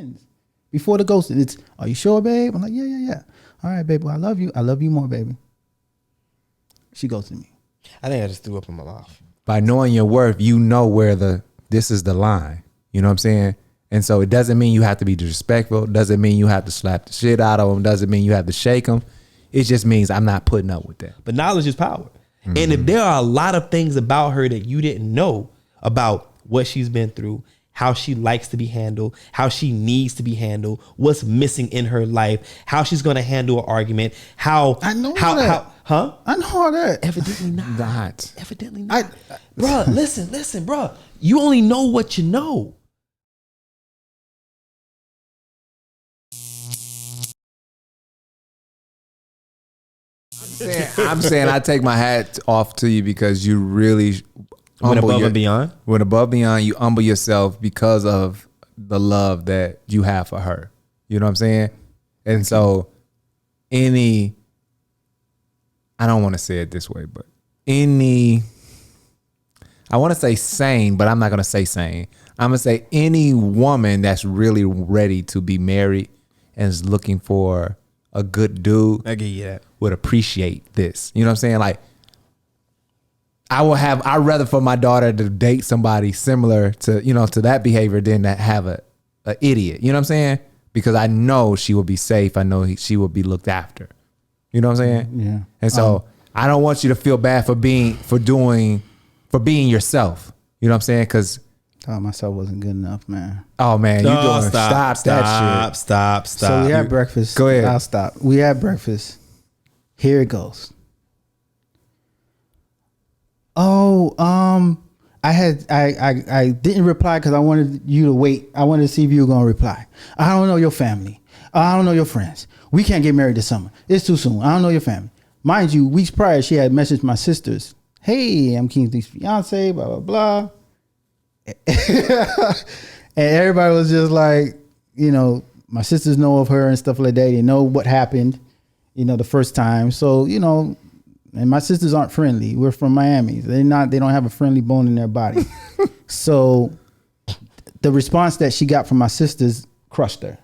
begins. Before the ghosting, it's, are you sure, babe? I'm like, yeah. All right, babe, well, I love you. I love you more, baby. She ghosted me. I think I just threw up in my mouth. By knowing your worth, you know where this is the line. You know what I'm saying? And so it doesn't mean you have to be disrespectful. Doesn't mean you have to slap the shit out of them. Doesn't mean you have to shake them. It just means I'm not putting up with that. But knowledge is power. Mm-hmm. And if there are a lot of things about her that you didn't know about what she's been through, how she likes to be handled, how she needs to be handled, what's missing in her life, how she's going to handle an argument, I know that. I know all that. Evidently not. Evidently not. Bruh, listen, bruh. You only know what you know. I'm saying I take my hat off to you because you really went above and beyond. Went above and beyond. You humble yourself because of the love that you have for her. You know what I'm saying? And so I don't want to say it this way, but I want to say sane, but I'm not going to say sane. I'm going to say any woman that's really ready to be married and is looking for a good dude, I get you that, would appreciate this. You know what I'm saying? Like, I'd rather for my daughter to date somebody similar to, to that behavior than to have a idiot. You know what I'm saying? Because I know she will be safe. I know she will be looked after. You know what I'm saying? Yeah. And so I don't want you to feel bad for being yourself. You know what I'm saying? Because thought myself wasn't good enough, man. Oh man, stop that shit. Stop. So we had breakfast. Go ahead. I'll stop. We had breakfast. Here it goes. Oh, I didn't reply because I wanted you to wait. I wanted to see if you were gonna reply. I don't know your family. I don't know your friends. We can't get married this summer. It's too soon. I don't know your family. Mind you, weeks prior, she had messaged my sisters. Hey, I'm Kingsley's fiancé, blah, blah, blah. And everybody was just like, my sisters know of her and stuff like that. They know what happened, the first time. So, and my sisters aren't friendly. We're from Miami. They don't have a friendly bone in their body. So the response that she got from my sisters crushed her.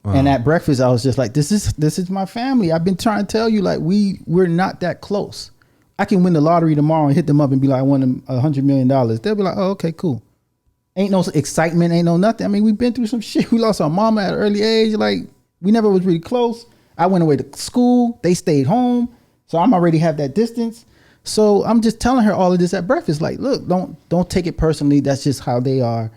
And at breakfast, I was just like, this is my family. I've been trying to tell you, like, we're not that close. I can win the lottery tomorrow and hit them up and be like, I won $100 million. They'll be like, oh, okay, cool. Ain't no excitement, ain't no nothing. I mean, we've been through some shit. We lost our mama at an early age. Like, we never was really close. I went away to school. They stayed home. So I'm already have that distance. So I'm just telling her all of this at breakfast. Like, look, don't take it personally. That's just how they are.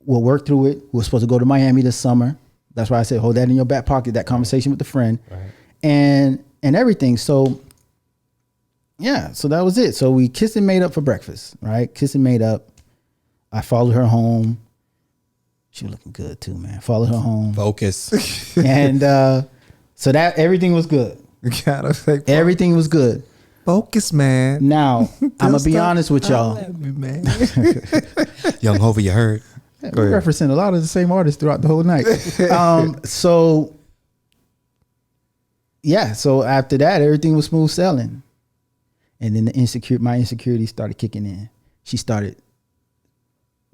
We'll work through it. We're supposed to go to Miami this summer. That's why I said, hold that in your back pocket, that conversation with the friend, right. and everything. So yeah, so that was it. So we kissed and made up for breakfast, right? Kissed and made up. I followed her home. She was looking good too, man. Followed her home. Focus. And so that everything was good. You gotta say everything was good. Focus, man. Now, I'm going to be honest with y'all. Man. Young Hova, you heard. Yeah, we're referencing a lot of the same artists throughout the whole night. So after that, everything was smooth sailing. And then my insecurity started kicking in. She started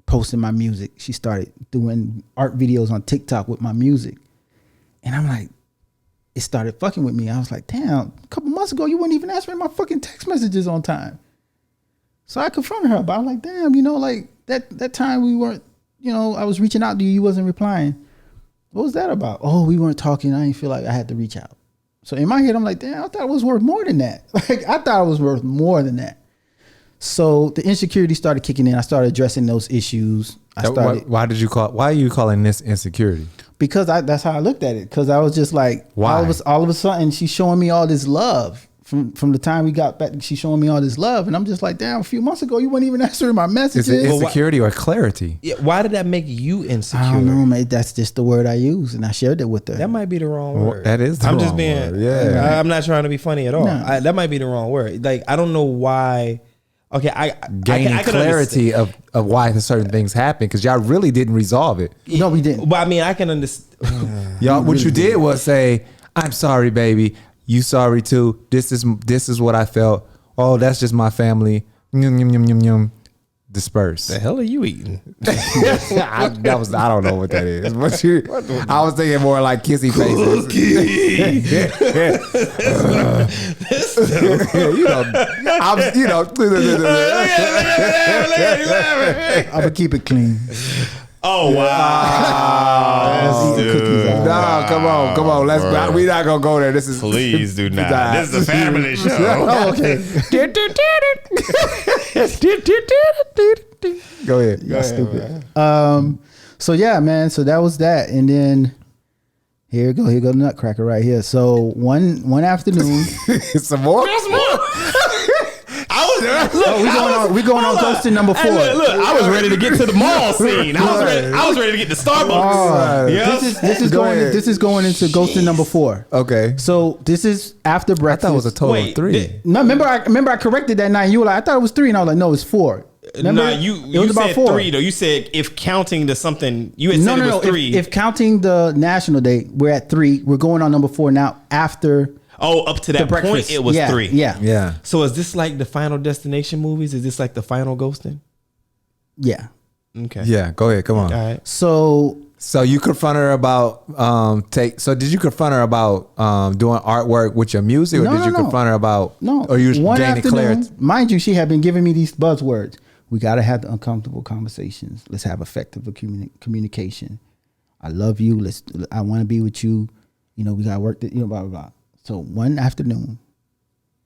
posting my music. She started doing art videos on TikTok with my music. And I'm like, it started fucking with me. I was like, damn, a couple months ago, you weren't even answering my fucking text messages on time. So I confronted her about it. I'm like, damn, like that time we weren't, I was reaching out to you, you wasn't replying. What was that about? Oh, we weren't talking. I didn't feel like I had to reach out. So in my head, I'm like, damn, I thought it was worth more than that. Like, I thought it was worth more than that. So the insecurity started kicking in. I started addressing those issues. Why are you calling this insecurity? Because that's how I looked at it. Because I was just like, why? All of a sudden, she's showing me all this love. From the time we got back, she's showing me all this love. And I'm just like, damn, a few months ago, you weren't even answering my messages. Is it insecurity or clarity? Yeah, why did that make you insecure? I don't know, man. That's just the word I use. And I shared it with her. That might be the wrong word. That is the wrong word. Yeah. I'm not trying to be funny at all. No. That might be the wrong word. Like, I don't know why. Okay, Gaining clarity of why certain things happen, because y'all really didn't resolve it. No, we didn't. But I mean, I can understand. Y'all, what you did was say, I'm sorry, baby. You sorry too. This is what I felt. Oh, that's just my family. disperse. The hell are you eating? I don't know what that is. I was thinking more like kissy faces. I'm gonna keep it clean. Oh wow! No, come on. We not gonna go there. This is please do not. This is a family show. Oh, okay. Go ahead. That's stupid. So yeah, man. So that was that, and then here go the Nutcracker right here. So one afternoon, some more. There's more. we going on ghosting number 4. Hey, look, I was ready to get to the mall scene. I was ready to get to Starbucks. This is going into ghosting number 4. Okay. So this is after I breakfast. thought it was a total of 3. No, remember I corrected that night. You were like, I thought it was 3, and I was like, no, it's 4. Remember? Nah, you said 3 though. You said if counting to something, you had said it was 3. If counting the national day, we're at 3. We're going on number 4 now after. Oh, up to that point, it was 3. Yeah. So is this like the Final Destination movies? Is this like the final ghosting? Yeah. Okay. Yeah. Go ahead. Come on. All right. So you confront her about did you confront her about doing artwork with your music, or did you confront her about or you gaining clarity? Mind you, she had been giving me these buzzwords. We gotta have the uncomfortable conversations. Let's have effective communication. I love you. I want to be with you. We gotta work. Blah blah blah. So one afternoon,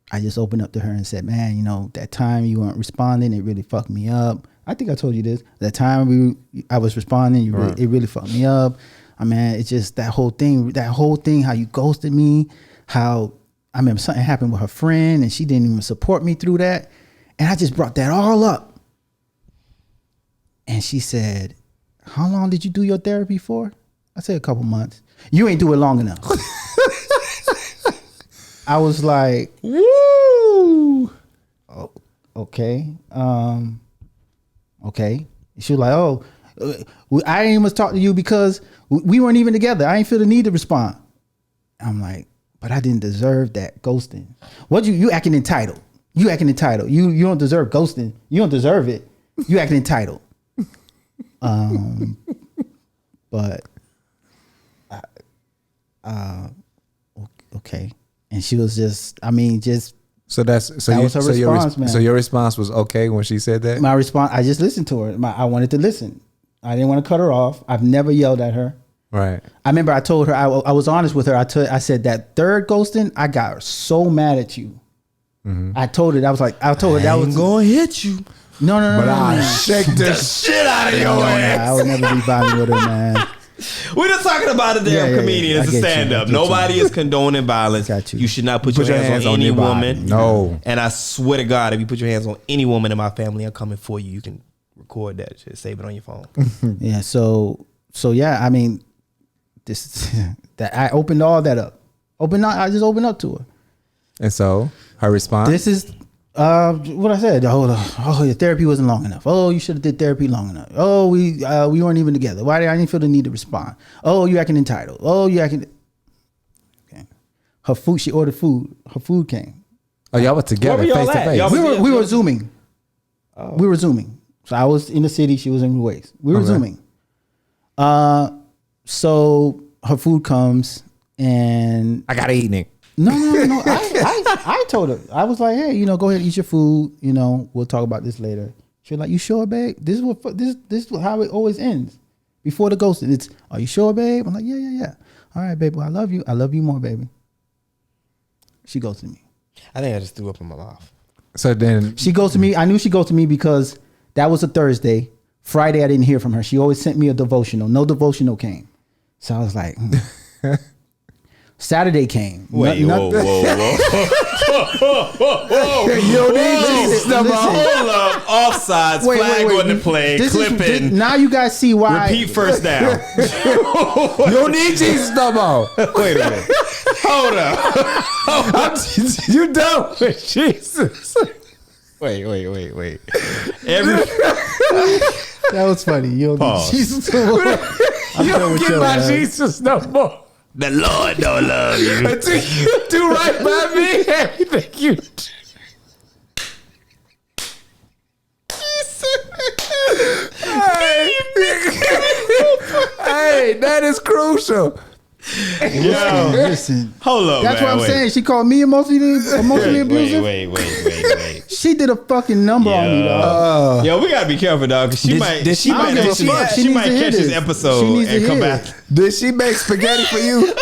I just opened up to her and said, man, that time you weren't responding, it really fucked me up. I think I told you this. That time I was responding, it really fucked me up. It's just that whole thing, how you ghosted me, how I remember something happened with her friend and she didn't even support me through that. And I just brought that all up. And she said, how long did you do your therapy for? I said a couple months. You ain't do it long enough. I was like, woo. Oh, okay. Okay. She was like, oh, I didn't even talk to you because we weren't even together. I didn't feel the need to respond. I'm like, but I didn't deserve that ghosting. You acting entitled. You don't deserve ghosting. You don't deserve it. You acting entitled. But okay. And she was just. So that was her response, man. So your response was okay when she said that? My response, I just listened to her. I wanted to listen. I didn't want to cut her off. I've never yelled at her. Right. I remember I told her, I was honest with her. I said that third ghosting, I got so mad at you. Mm-hmm. I told her that was gonna hit you. No. But I shake the shit out of your ass. I would never be vibing with her, man. We're just talking about a damn comedian. It's a stand-up. Nobody is condoning violence. You should not put your hands on any woman. No. And I swear to God, if you put your hands on any woman in my family, I'm coming for you. You can record that shit, save it on your phone. Yeah. So yeah. That I opened all that up. I just opened up to her. And so her response. This is what I said. Oh, your therapy wasn't long enough. Oh, you should have did therapy long enough. Oh, we weren't even together. Why did I didn't feel the need to respond? Oh, you acting entitled. Oh, you acting. Okay. Her food. She ordered food. Her food came. Oh, y'all were together face to face. We were zooming. Oh. We were zooming. So I was in the city. She was in Ruiz. We were zooming. So her food comes and I gotta eat, Nick. No. I told her. I was like, hey, go ahead, eat your food. We'll talk about this later. She was like, you sure, babe? This is how it always ends. Before the ghosting, it's, are you sure, babe? I'm like, yeah. All right, babe. Well, I love you. I love you more, baby. She ghosted me. I think I just threw up in my mouth. So then she ghosted me. I knew she ghosted me because that was a Thursday. Friday, I didn't hear from her. She always sent me a devotional. No devotional came. So I was like, Saturday came. Wait, whoa. You don't need Jesus number. Hold up. Offsides. Flag on the play. Clipping. Now you guys see why. Repeat first down. You don't need Jesus number. Wait a minute. Hold up. You done with Jesus. Wait. That was funny. You don't need Jesus no more. You don't get my Jesus no more. The Lord don't love you. Until you do right by me, everything you do. Hey, that is crucial. Listen. Hold up. That's man, what I'm wait. saying. She called me emotionally abusive. Wait. She did a fucking number on me, dog. Yo, we gotta be careful, dog, because Did might she might give a fuck? she She might needs to catch hear this this. episode She needs to and come hear back. it. Did she make spaghetti for you?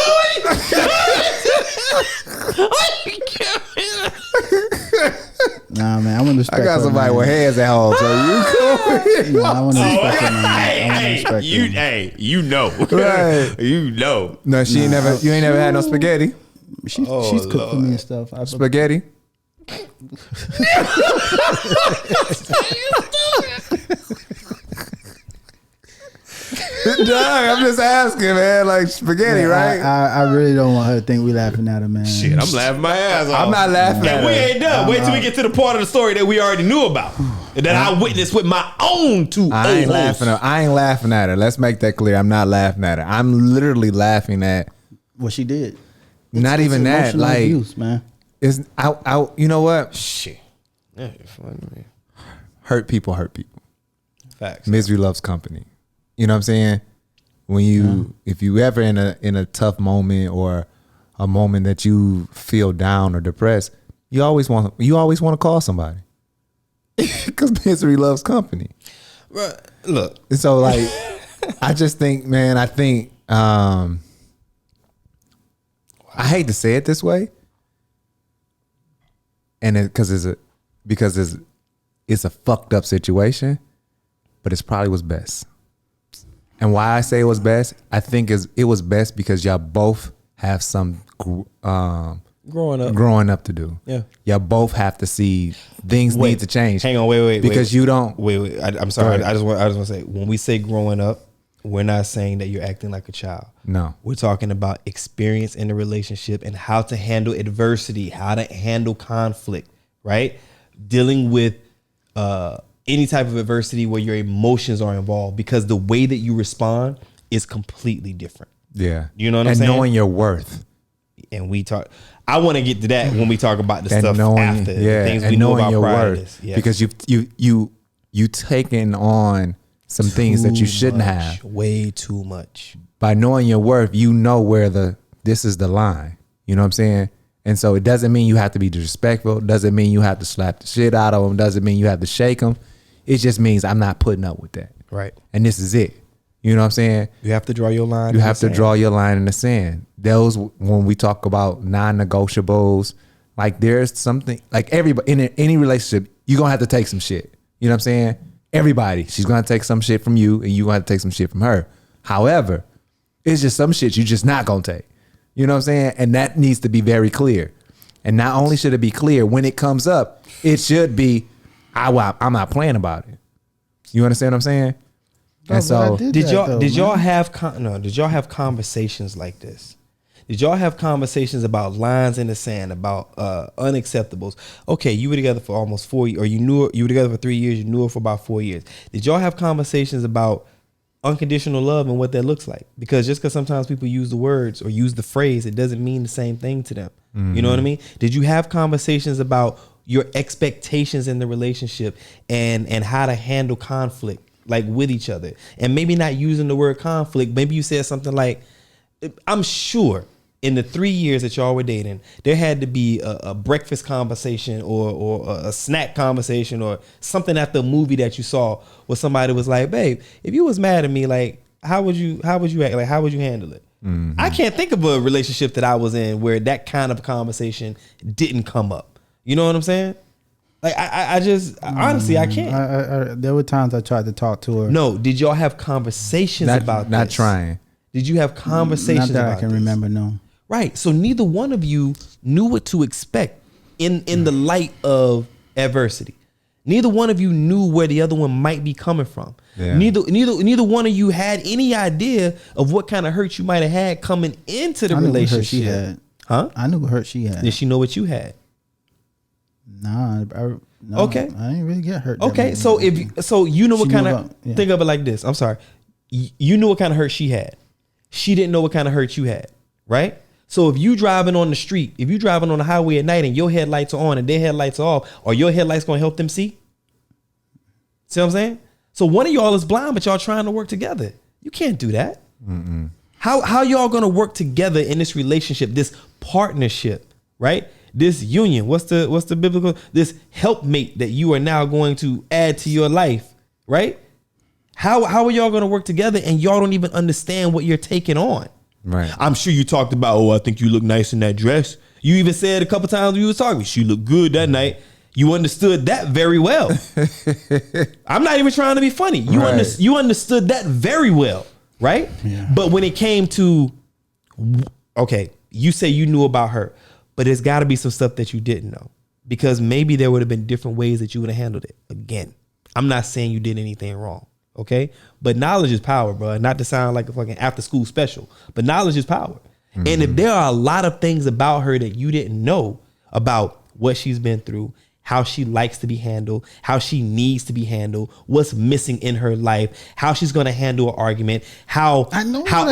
Nah, man, I want to respect I got her, somebody man. with hands at home, so you come Nah, I want to respect her, man. I wanna Hey, respect you, her. hey, you know, Right. you know. No, she ain't never. You ain't never had no spaghetti. She's cooked for me and stuff. Spaghetti. Dog, I'm just asking, man. Like spaghetti, right? I really don't want her to think we laughing at her, man. Shit, I'm laughing my ass off. I'm not laughing at And we her. ain't done. Wait till we get to the part of the story that we already knew about, and that I witnessed with my own two. I ain't laughing. I ain't laughing at her. Let's make that clear. I'm not laughing at her. I'm literally laughing at. What she did. Not even that. Emotional Like, abuse, man. it's I. You know what? Shit. Yeah, fun, Hurt people hurt people. facts. Misery loves company. You know what I'm saying? When you, if you ever in a tough moment or a moment that you feel down or depressed, you always want to call somebody because misery loves company. Right. Look, And so like, I just think, man, I hate to say it this way, and because it's a fucked up situation, but it's probably what's best. And why I say it was best, I think it was best because y'all both have some growing up to do. Yeah. Y'all both have to see things need to change. Hang on, wait. Because you don't. Wait. I'm sorry. Go ahead. I just want to say, when we say growing up, we're not saying that you're acting like a child. No. We're talking about experience in the relationship and how to handle adversity, how to handle conflict, right? Dealing with any type of adversity where your emotions are involved, because the way that you respond is completely different. Yeah. You know what I'm and saying? knowing your worth. And we talk. I want to get to that when we talk about the And stuff knowing, after, yeah, the things and we know knowing about your prior to worth. this. Yes. Because you taking on some things that you shouldn't have. Way too much. By knowing your worth, you know where this is the line. You know what I'm saying? And so it doesn't mean you have to be disrespectful. Doesn't mean you have to slap the shit out of them. Doesn't mean you have to shake them. It just means I'm not putting up with that. Right. And this is it. You know what I'm saying? You have to draw your line. You have to draw your line in the sand. Those, when we talk about non-negotiables, like there's something, like everybody in any relationship, you're going to have to take some shit. You know what I'm saying? Everybody, she's going to take some shit from you and you're going to have to take some shit from her. However, it's just some shit you're just not going to take. You know what I'm saying? And that needs to be very clear. And not only should it be clear, when it comes up, it should be, I'm not playing about it. You understand what I'm saying? And so Did y'all have conversations like this? Did y'all have conversations about lines in the sand, about unacceptables? Okay, you were together for almost 4 years, or you were together for 3 years, you knew her for about 4 years. Did y'all have conversations about unconditional love and what that looks like? Because just because sometimes people use the words or use the phrase, it doesn't mean the same thing to them. You know what I mean? Did you have conversations about your expectations in the relationship and how to handle conflict, like with each other? And maybe not using the word conflict. Maybe you said something like, I'm sure in the 3 years that y'all were dating, there had to be a breakfast conversation or a snack conversation or something after a movie that you saw where somebody was like, babe, if you was mad at me, like, how would you act? Like, how would you handle it? I can't think of a relationship that I was in where that kind of conversation didn't come up. You know what I'm saying? Like, I just, honestly, I can't. There were times I tried to talk to her. No, did y'all have conversations about not this? trying. Did you have conversations Not that about I can this? remember, no. Right. So neither one of you knew what to expect in the light of adversity. Neither one of you knew where the other one might be coming from. Yeah. Neither one of you had any idea of what kind of hurt you might have had coming into the I knew what hurt relationship. she had. Huh? I knew what hurt she had. Did she know what you had? Nah, no, Okay. I didn't really get hurt. that Okay, much. so you know what She kind knew of about- yeah. think of it like this. I'm sorry. You knew what kind of hurt she had. She didn't know what kind of hurt you had, right? So if you driving on the street, if you driving on the highway at night and your headlights are on and their headlights are off, are your headlights gonna help them see? See what I'm saying? So one of y'all is blind, but y'all trying to work together. You can't do that. How y'all gonna work together in this relationship, this partnership, right? This union. What's the biblical? This helpmate that you are now going to add to your life, right? How are y'all gonna work together and y'all don't even understand what you're taking on? Right. I'm sure you talked about, I think you look nice in that dress. You even said a couple times when you was talking, she looked good that night. You understood that very well. I'm not even trying to be funny. You understood that very well, right? Yeah. But when it came to, okay, you say you knew about her, but there's got to be some stuff that you didn't know, because maybe there would have been different ways that you would have handled it. Again, I'm not saying you did anything wrong, okay? But knowledge is power, bro. Not to sound like a fucking after school special, but knowledge is power. Mm-hmm. And if there are a lot of things about her that you didn't know about what she's been through, how she likes to be handled, how she needs to be handled, what's missing in her life, how she's going to handle an argument, I know all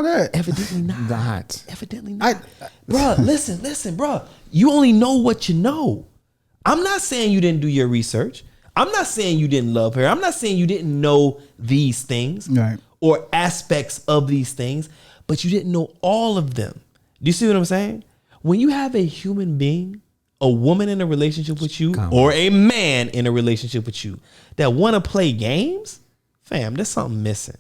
that. Evidently not. Evidently not. Bro, listen, bro. You only know what you know. I'm not saying you didn't do your research. I'm not saying you didn't love her. I'm not saying you didn't know these things or aspects of these things, but you didn't know all of them. Do you see what I'm saying? When you have a human being, a woman in a relationship with you, or a man in a relationship with you that want to play games, fam, there's something missing.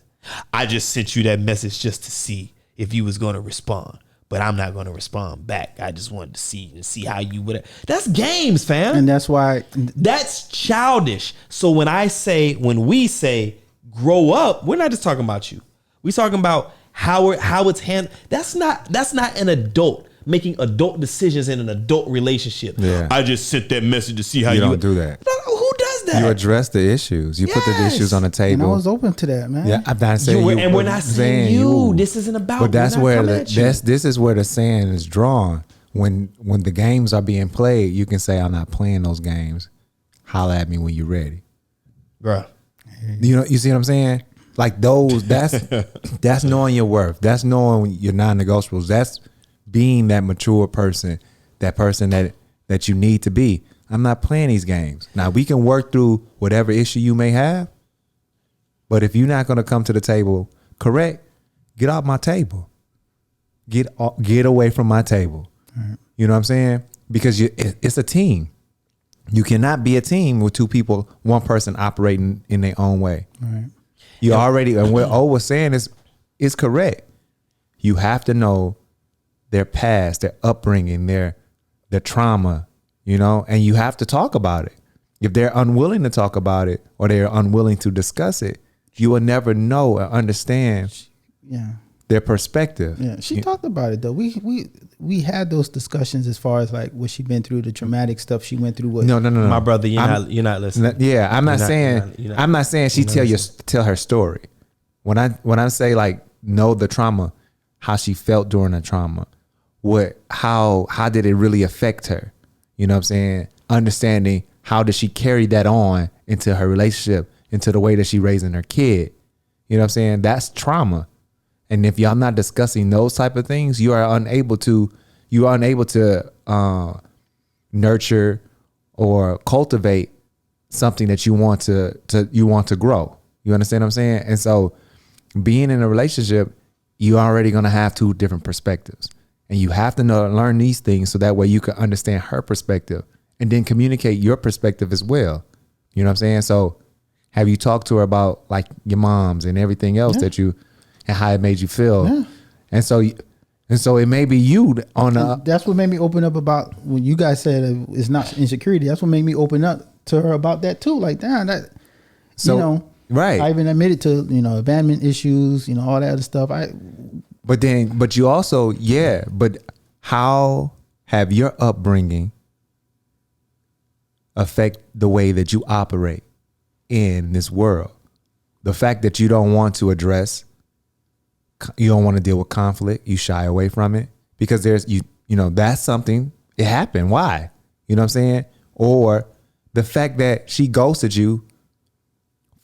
I just sent you that message just to see if you was going to respond, but I'm not going to respond back. I just wanted to see how you would. That's games, fam. And that's why that's childish. So when we say grow up, we're not just talking about you. We're talking about how it's handled. That's not an adult making adult decisions in an adult relationship. Yeah. I just sent that message to see how you don't do that. No, who does that? You address the issues. You put the issues on the table. And I was open to that, man. Yeah, I'm not saying you. And we're not saying you. This isn't about. But that's where this is where the saying is drawn. When the games are being played, you can say, "I'm not playing those games. Holla at me when you're ready." Bruh. You see what I'm saying? Like those. That's knowing your worth. That's knowing your non-negotiables. That's being that mature person, that person that you need to be. I'm not playing these games. Now we can work through whatever issue you may have, but if you're not going to come to the table correct, get off my table. Get away from my table. Right. You know what I'm saying? Because it's a team. You cannot be a team with two people, one person operating in their own way. Right. And what O was saying is correct. You have to know their past, their upbringing, their trauma, and you have to talk about it. If they're unwilling to talk about it or they're unwilling to discuss it, you will never know or understand their perspective. Yeah, she talked about it though. We had those discussions as far as like what she been through, the traumatic stuff she went through. No. My brother, you're not listening. Yeah, I'm not saying she tell her story. When I say like know the trauma, how she felt during the trauma. How did it really affect her? You know what I'm saying? Understanding how did she carry that on into her relationship, into the way that she raising her kid. You know what I'm saying? That's trauma. And if y'all not discussing those type of things, you are unable to nurture or cultivate something that you want to grow. You understand what I'm saying? And so being in a relationship, you're already going to have two different perspectives. And you have to learn these things so that way you can understand her perspective and then communicate your perspective as well. You know what I'm saying? So have you talked to her about like your moms and everything else and how it made you feel? Yeah. And so it may be you that's what made me open up about when you guys said it's not insecurity. That's what made me open up to her about that too. Like, damn, right. I even admitted to, abandonment issues, all that other stuff. But you also, but how have your upbringing affect the way that you operate in this world? The fact that you don't want to address, you don't want to deal with conflict, you shy away from it because that's something, it happened. Why? You know what I'm saying? Or the fact that she ghosted you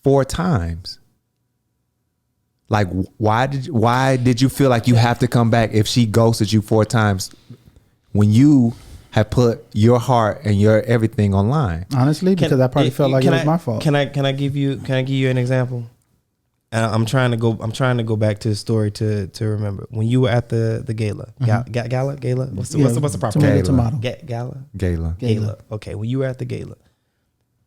4 times. Like, why did you feel like you have to come back if she ghosted you 4 times when you had put your heart and your everything online. Honestly, because I probably felt like it was my fault. Can I give you an example? I'm trying to go back to the story to remember when you were at the gala. Gala. What's the proper tomato? Gala. Okay, when you were at the gala,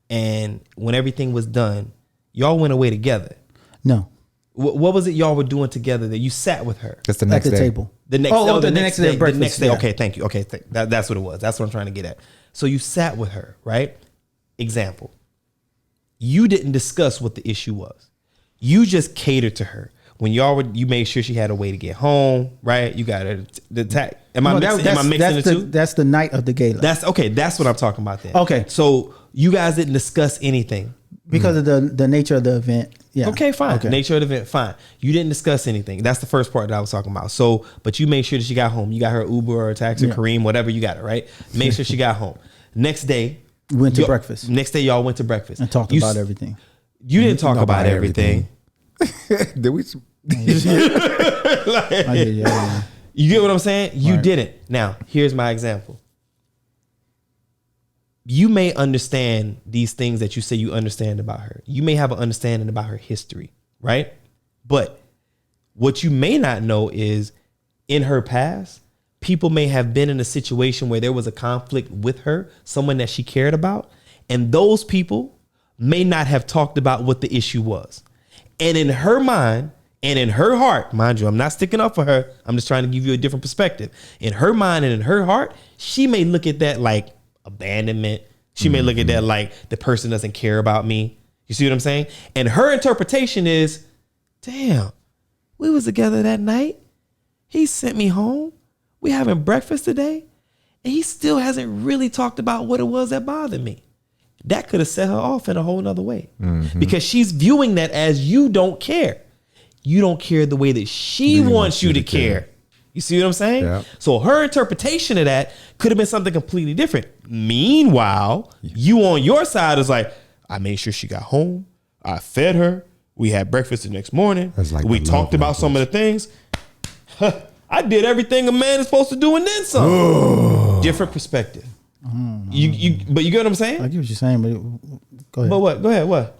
and when everything was done, y'all went away together. No. What was it y'all were doing together that you sat with her? Just the next at the day. table. The next day. Breakfast, the next day. yeah. Okay, thank you. Okay, that's what it was. That's what I'm trying to get at. So you sat with her, right? Example. You didn't discuss what the issue was. You just catered to her. When you made sure she had a way to get home, right? You got her the tag. Am I mixing the two? That's the night of the gala. That's okay. That's what I'm talking about then. Okay. So you guys didn't discuss anything. Because of the nature of the event. Yeah. Okay, fine. Okay. Nature of the event, fine. You didn't discuss anything. That's the first part that I was talking about. So, but you made sure that she got home. You got her Uber or a taxi, Kareem, whatever you got her, right? Made sure she got home. Next day. Went to breakfast. Next day, y'all went to breakfast. And talked about everything. You didn't talk about everything. Did we? You get what I'm saying? You didn't. Now, here's my example. You may understand these things that you say you understand about her. You may have an understanding about her history, right? But what you may not know is in her past, people may have been in a situation where there was a conflict with her, someone that she cared about, and those people may not have talked about what the issue was. And in her mind and in her heart, mind you, I'm not sticking up for her. I'm just trying to give you a different perspective. In her mind and in her heart, she may look at that like abandonment. She may look at that like the person doesn't care about me. You see what I'm saying? And her interpretation is, damn, we was together that night. He sent me home. We having breakfast today. And he still hasn't really talked about what it was that bothered me. That could have set her off in a whole nother way. Because she's viewing that as you don't care. You don't care the way that she wants you to care. You see what I'm saying? Yeah. So her interpretation of that could have been something completely different. Meanwhile, you on your side is like, I made sure she got home. I fed her. We had breakfast the next morning. Like we talked about some of the things. I did everything a man is supposed to do and then some. Different perspective. But you get what I'm saying? I get what you're saying, but go ahead. But what? Go ahead. What?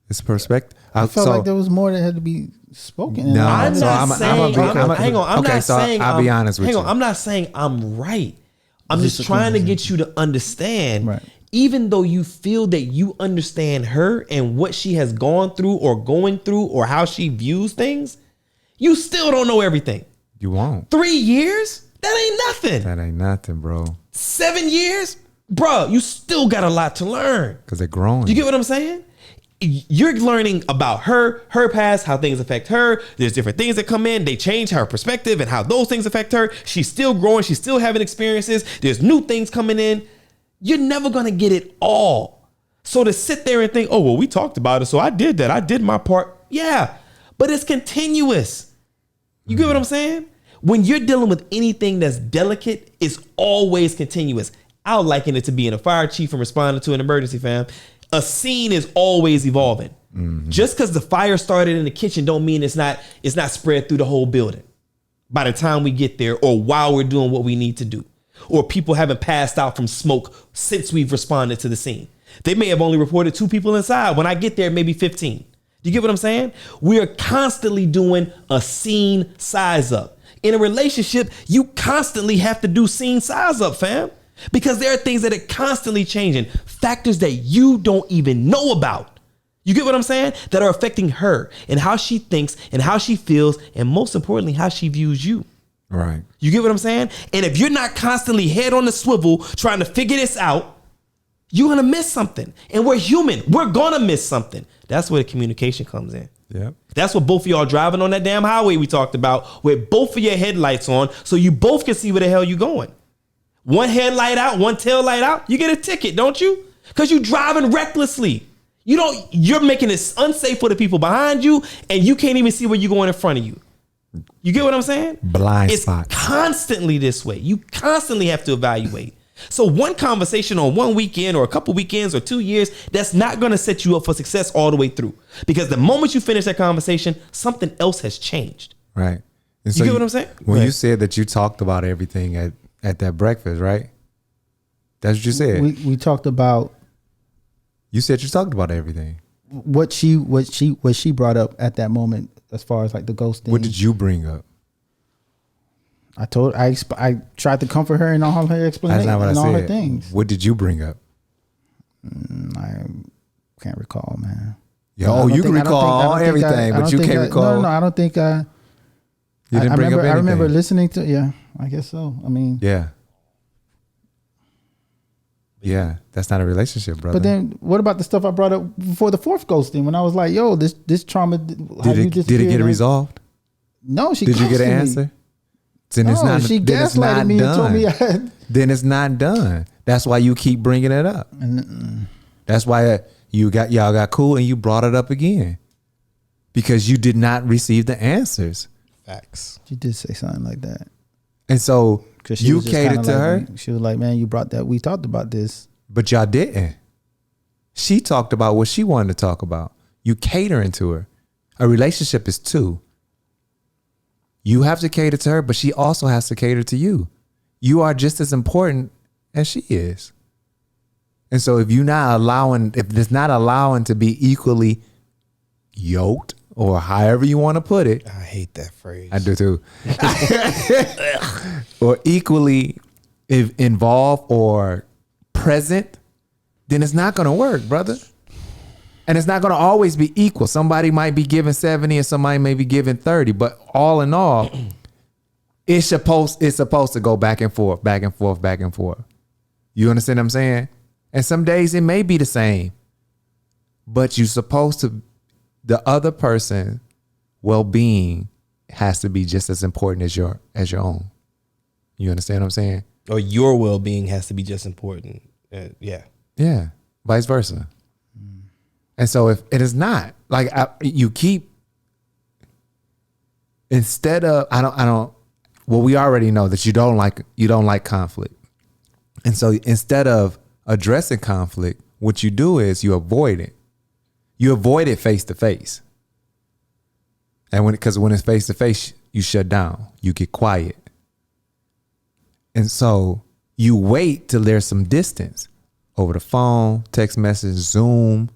It's perspective. I felt like there was more that had to be spoken. No, I'm not saying. hang on. I'm not saying. I'll be honest with you. I'm not saying I'm right. I'm just trying to get you to understand. Right. Even though you feel that you understand her and what she has gone through or going through or how she views things, you still don't know everything. You won't. 3 years? That ain't nothing. That ain't nothing, bro. 7 years? Bro, you still got a lot to learn. Because they're growing. You get what I'm saying? You're learning about her past, how things affect her. There's different things that come in. They change her perspective and how those things affect her. She's still growing. She's still having experiences. There's new things coming in. You're never going to get it all. So to sit there and think, oh, well, we talked about it, so I did that. I did my part. Yeah, but it's continuous. You get what I'm saying? When you're dealing with anything that's delicate, it's always continuous. I'll liken it to being a fire chief and responding to an emergency, fam. A scene is always evolving. Just because the fire started in the kitchen don't mean it's not spread through the whole building by the time we get there or while we're doing what we need to do. Or people haven't passed out from smoke since we've responded to the scene. They may have only reported 2 people inside. When I get there, maybe 15. Do you get what I'm saying? We are constantly doing a scene size up. In a relationship, you constantly have to do scene size up, fam. Because there are things that are constantly changing. Factors that you don't even know about. You get what I'm saying? That are affecting her and how she thinks and how she feels. And most importantly, how she views you. Right. You get what I'm saying? And if you're not constantly head on the swivel trying to figure this out, you're going to miss something. And we're human. We're going to miss something. That's where the communication comes in. Yep. That's what both of y'all driving on that damn highway we talked about with both of your headlights on so you both can see where the hell you going. One headlight out, one tail light out, you get a ticket, don't you? Because you driving recklessly. You're making it unsafe for the people behind you and you can't even see where you're going in front of you. You get what I'm saying? Blind it's spot. Constantly this way. You constantly have to evaluate. So one conversation on one weekend or a couple weekends or 2 years, that's not going to set you up for success all the way through. Because the moment you finish that conversation, something else has changed. Right. And you get what I'm saying? When you said that you talked about everything at that breakfast, right? That's what you said. We talked about. You said you talked about everything. What did you bring up? I tried to comfort her in all her explanations and all her things. What did you bring up? I can't recall, man. Yo, you can recall everything, but you can't recall. No, I don't think I. You didn't bring up anything. I remember listening to. Yeah, I guess so. I mean. Yeah. Yeah, that's not a relationship, brother. But then, what about the stuff I brought up before the fourth ghosting? When I was like, "Yo, this trauma." Did it get resolved? No, she. Did you get an answer? Then no, it's not. She gaslighted me and told me. Then it's not done. That's why you keep bringing it up. That's why y'all got cool and you brought it up again because you did not receive the answers. Facts. She did say something like that, and so you catered to her. She was like, "Man, you brought that. We talked about this, but y'all didn't." She talked about what she wanted to talk about. You catering to her. A relationship is two. You have to cater to her, but she also has to cater to you. You are just as important as she is. And so if it's not allowing to be equally yoked or however you want to put it. I hate that phrase. I do too. Or equally involved or present, then it's not going to work, brother. And it's not going to always be equal. Somebody might be giving 70 and somebody may be giving 30. But all in all, it's supposed to go back and forth, back and forth, back and forth. You understand what I'm saying? And some days it may be the same. But you're supposed to, the other person's well-being has to be just as important as your own. You understand what I'm saying? Or your well-being has to be just important. Yeah. Yeah. Vice versa. And so if it is not like you keep instead of well, we already know that you don't like conflict. And so instead of addressing conflict, what you do is you avoid it. You avoid it face to face. And when it's face to face, you shut down, you get quiet. And so you wait till there's some distance over the phone, text message, Zoom.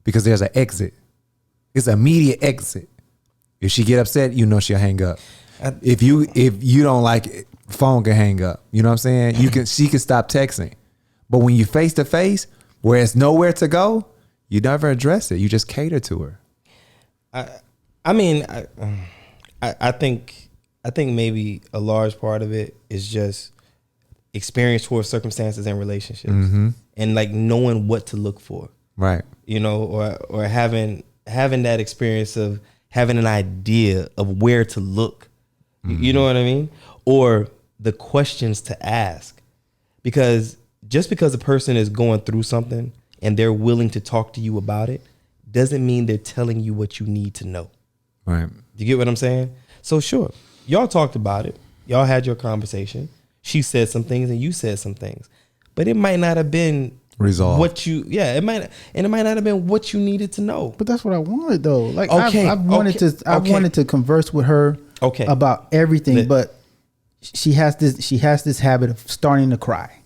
Because there's an exit. It's an immediate exit. If she get upset, you know she'll hang up. If you don't like it, phone can hang up. You know what I'm saying? She can stop texting. But when you face to face, where it's nowhere to go, you never address it. You just cater to her. I think maybe a large part of it is just experience towards circumstances and relationships, and like knowing what to look for. Right. You know, or having that experience of having an idea of where to look. You know what I mean? Or the questions to ask. Because just because a person is going through something and they're willing to talk to you about it doesn't mean they're telling you what you need to know. Right. You get what I'm saying? So sure, y'all talked about it. Y'all had your conversation. She said some things and you said some things. But it might not have been resolved. It might not have been what you needed to know. But that's what I wanted though. Like okay, I wanted to converse with her about everything, but she has this habit of starting to cry.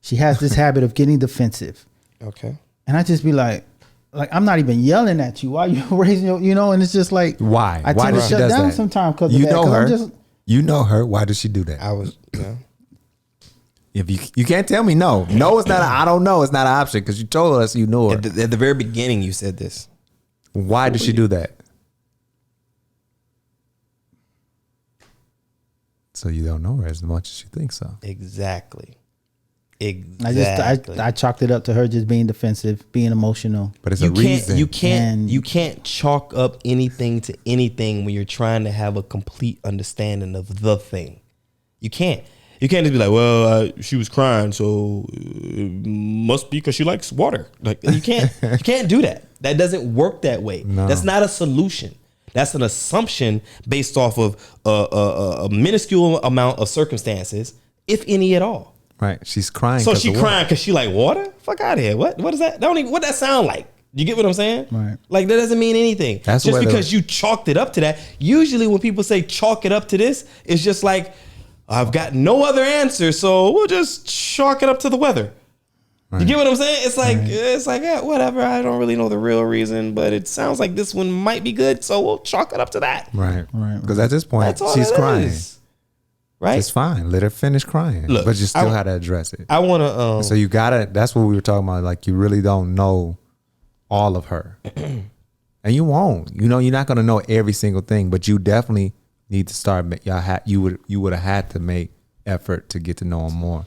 She has this habit of getting defensive. Okay. And I just be like I'm not even yelling at you. Why are you raising your, and it's just like why? I tend to shut down sometimes because you know her. You know her. Why does she do that? If you can't tell me no. No, it's not. I don't know. It's not an option because you told us you know her. At the very beginning, you said this. Why does she do that? So you don't know her as much as you think so. Exactly. I chalked it up to her just being defensive, being emotional. But it's a reason. You can't chalk up anything to anything when you're trying to have a complete understanding of the thing. You can't. You can't just be like, well, she was crying, so it must be because she likes water. Like you can't do that. That doesn't work that way. No. That's not a solution. That's an assumption based off of a minuscule amount of circumstances, if any at all. Right. She's crying. So she crying because she like water? Fuck out of here. What is that? What that sound like? You get what I'm saying? Right. Like that doesn't mean anything. That's just because you chalked it up to that. Usually when people say chalk it up to this, it's just like, I've got no other answer, so we'll just chalk it up to the weather. You get what I'm saying? It's like yeah, whatever. I don't really know the real reason, but it sounds like this one might be good, so we'll chalk it up to that. Right. Because at this point, That's all she's it crying. is. Right? It's fine. Let her finish crying. Look, but you still got to address it. I want to. So you gotta. That's what we were talking about. Like you really don't know all of her, and you won't. You know, you're not gonna know every single thing, but you definitely need to start. You would have had to make effort to get to know him more.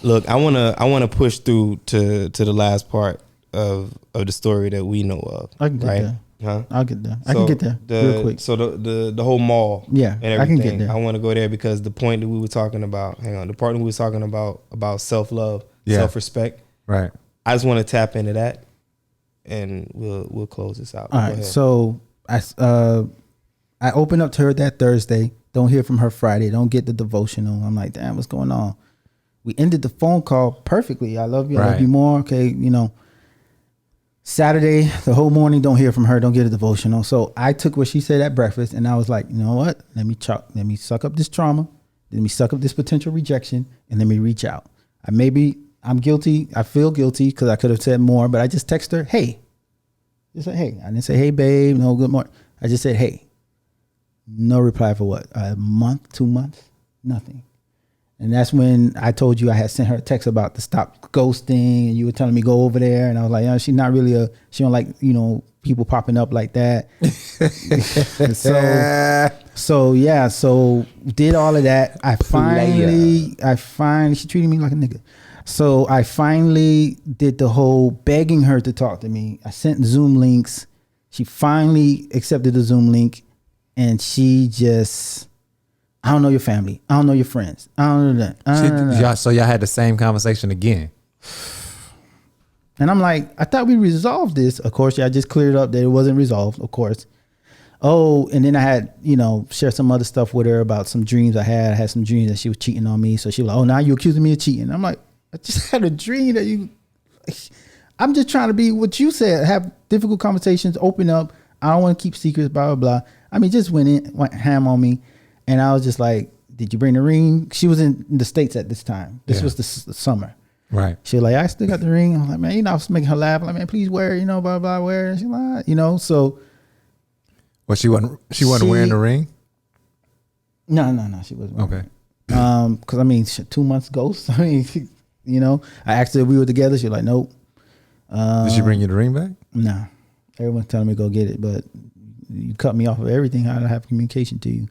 Look, I wanna push through to the last part of the story that we know of. I can get right? there. Huh? I'll get there. I can get there real quick. So the whole mall, Yeah, and everything. I can get there. I want to go there because the point that we were talking about. Hang on, the part that we were talking about self-love, self-respect. Right. I just want to tap into that, and we'll close this out. All Go right. ahead. So I opened up to her that Thursday. Don't hear from her Friday. Don't get the devotional. I'm like, damn, what's going on? We ended the phone call perfectly. I love you. I love you more. Okay, you know. Saturday, the whole morning, don't hear from her. Don't get a devotional. So I took what she said at breakfast, and I was like, you know what? Let me suck up this trauma. Let me suck up this potential rejection, and let me reach out. I'm guilty. I feel guilty because I could have said more, but I just texted her, hey. Just said, hey. I didn't say, hey, babe. No, good morning. I just said, hey. No reply for what? A month, 2 months? Nothing. And that's when I told you I had sent her a text about the stop ghosting, and you were telling me go over there, and I was like, yeah, she's not really she don't like, you know, people popping up like that. so did all of that. I finally she treated me like a nigga. So I finally did the whole begging her to talk to me. I sent Zoom links. She finally accepted the Zoom link, and she just, I don't know your family. I don't know your friends. I don't know that. So y'all had the same conversation again. And I'm like, I thought we resolved this. Of course, I just cleared up that it wasn't resolved, of course. Oh, and then I had, you know, shared some other stuff with her about some dreams I had. I had some dreams that she was cheating on me. So she was like, oh, now you're accusing me of cheating. I'm like, I just had a dream that you, I'm just trying to be what you said, have difficult conversations, open up. I don't want to keep secrets, blah, blah, blah. I mean, just went ham on me. And I was just like, did you bring the ring? She was in the States at this time. This was the summer. Right. She was like, I still got the ring. I was like, man, you know, I was making her laugh. I'm like, man, please wear it, you know, blah, blah, wear it. She like, you know, so. Well, she wasn't wearing the ring? No, she wasn't wearing it. Because, I mean, 2 months ghost. I mean, you know, I asked her if we were together. She was like, nope. Did she bring you the ring back? No. Everyone's telling me to go get it, but you cut me off of everything. How do I have communication to you?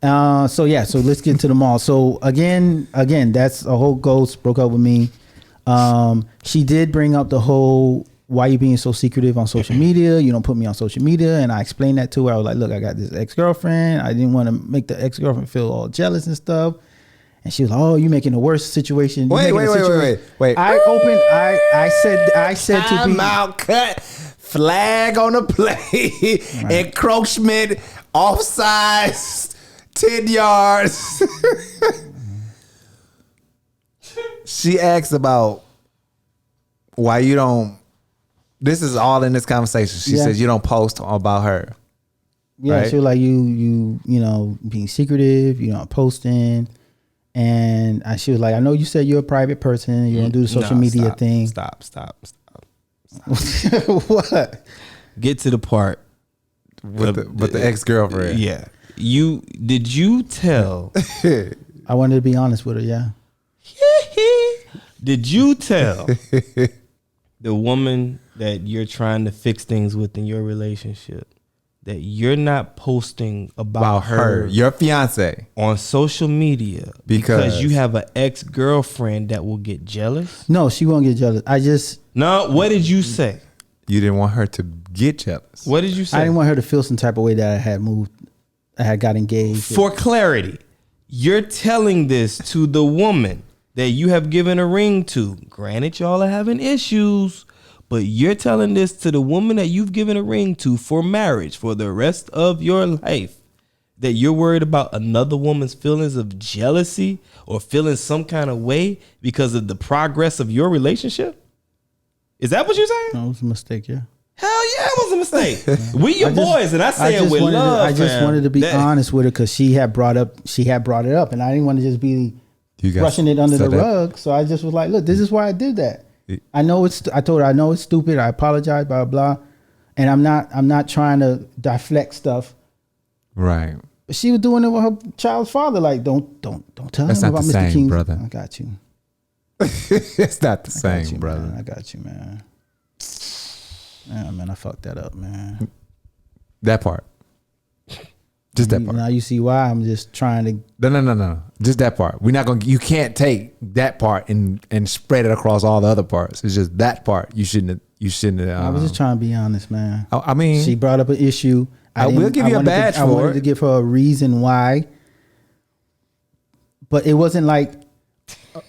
So let's get to the mall. So again, that's a whole ghost broke up with me. She did bring up the whole, why you being so secretive on social media? You don't put me on social media. And I explained that to her. I was like, look, I got this ex-girlfriend. I didn't want to make the ex-girlfriend feel all jealous and stuff. And she was like, oh, you making a worse situation. Wait. I said to be out, cut, flag on the play, encroachment, offsides, 10 yards. She asked about why you don't, this is all in this conversation. She says you don't post about her. Yeah, right? she was like, you know, being secretive, you're not posting. And she was like, I know you said you're a private person. You don't do the social media thing. Stop. What? Get to the part. With the ex-girlfriend. Yeah. Did you tell? I wanted to be honest with her, yeah. Did you tell the woman that you're trying to fix things with in your relationship that you're not posting about her, your fiance, on social media because you have an ex-girlfriend that will get jealous? No, she won't get jealous. No, what did you say? You didn't want her to get jealous. What did you say? I didn't want her to feel some type of way that I had got engaged. For clarity, you're telling this to the woman that you have given a ring to. Granted, y'all are having issues, but you're telling this to the woman that you've given a ring to for marriage for the rest of your life, that you're worried about another woman's feelings of jealousy or feeling some kind of way because of the progress of your relationship? Is that what you're saying? No, it was a mistake, yeah. Hell yeah, it was a mistake. We your boys, and I say it with love. I just wanted to be honest with her because she had brought it up, and I didn't want to just be brushing it under the rug. So I just was like, look, this is why I did that. I told her I know it's stupid. I apologize, blah blah, and I'm not trying to deflect stuff. Right. But she was doing it with her child's father. Like, don't tell That's him not about the Mr. same, Kingsley. brother. I got you. It's not the same, brother. Man. I got you, man. Yeah, man, I fucked that up, man. That part. Just that part. Now you see why I'm just trying to. No. Just that part. We're not gonna. You can't take that part and spread it across all the other parts. It's just that part. You shouldn't. I was just trying to be honest, man. I mean, she brought up an issue. I will give you a badge for it. I wanted to give her a reason why, but it wasn't like.